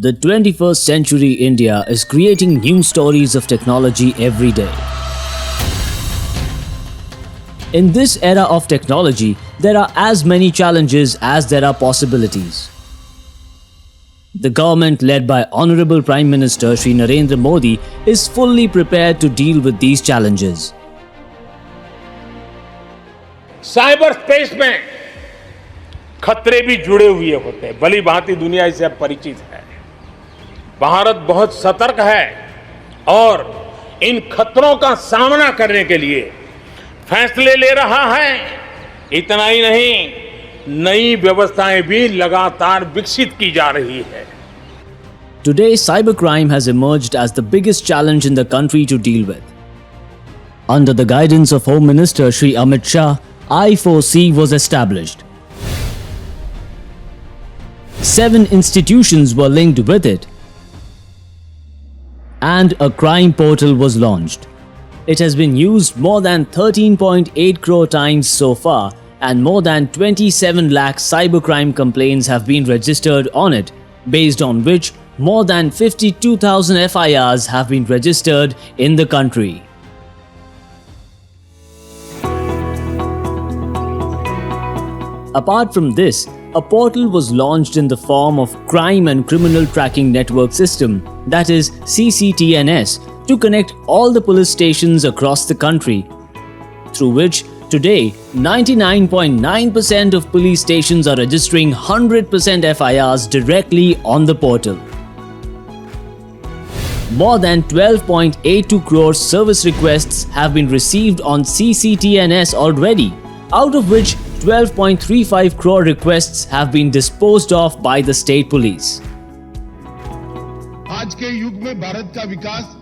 The 21st century India is creating new stories of technology every day. In this era of technology, there are as many challenges as there are possibilities. The government led by Honorable Prime Minister Shri Narendra Modi is fully prepared to deal with these challenges. Cyber space में खतरे भी जुड़े हुए होते हैं, भली भांति दुनिया इससे अब परिचित है। भारत बहुत सतर्क है और इन खतरों का सामना करने के लिए फैसले ले रहा है। इतना ही नहीं, नई व्यवस्थाएं भी लगातार विकसित की जा रही है। Today, cybercrime has emerged as the biggest challenge in the country to deal with. Under the guidance of Home Minister Shri Amit Shah, I4C was established. 7 institutions were linked with it, and a crime portal was launched. It has been used more than 13.8 crore times so far, and more than 27 lakh cybercrime complaints have been registered on it, based on which more than 52,000 FIRs have been registered in the country. Apart from this, a portal was launched in the form of Crime and Criminal Tracking Network System, that is CCTNS, to connect all the police stations across the country, through which today 99.9% of police stations are registering 100% FIRs directly on the portal. More than 12.82 crore service requests have been received on CCTNS already, out of which 12.35 crore requests have been disposed of by the state police. आज के युग में भारत का विकास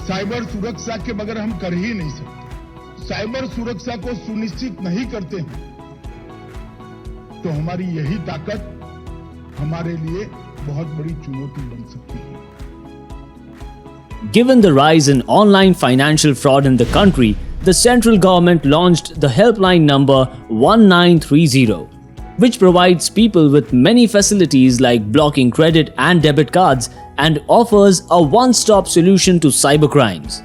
cyber सुरक्षा के बगैर हम कर ही नहीं सकते। साइबर सुरक्षा को सुनिश्चित नहीं करते हैं तो हमारी यही ताकत हमारे लिए बहुत बड़ी चुनौती बन सकती है। Given the rise in online financial fraud in the country, the central government launched the helpline number 1930, which provides people with many facilities like blocking credit and debit cards and offers a one-stop solution to cybercrimes.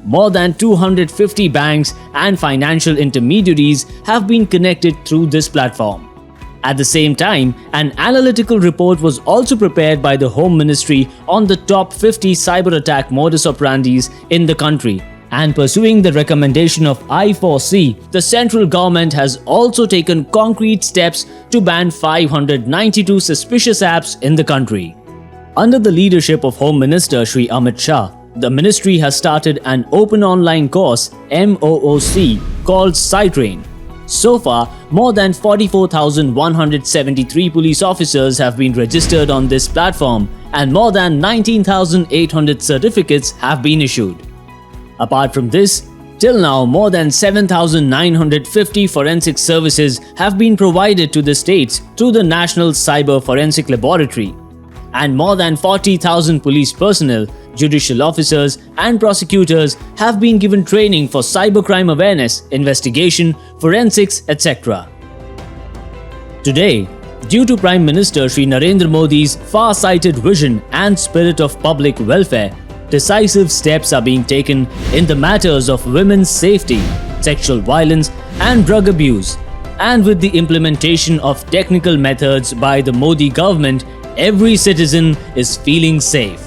More than 250 banks and financial intermediaries have been connected through this platform. At the same time, an analytical report was also prepared by the Home Ministry on the top 50 cyber attack modus operandis in the country. And pursuing the recommendation of I4C, the central government has also taken concrete steps to ban 592 suspicious apps in the country. Under the leadership of Home Minister Shri Amit Shah, the ministry has started an open online course MOOC called SciTrain. So far, more than 44,173 police officers have been registered on this platform and more than 19,800 certificates have been issued. Apart from this, till now more than 7,950 forensic services have been provided to the states through the National Cyber Forensic Laboratory, and more than 40,000 police personnel, judicial officers and prosecutors have been given training for cybercrime awareness, investigation, forensics, etc. Today, due to Prime Minister Shri Narendra Modi's far-sighted vision and spirit of public welfare, decisive steps are being taken in the matters of women's safety, sexual violence and drug abuse. And with the implementation of technical methods by the Modi government, every citizen is feeling safe.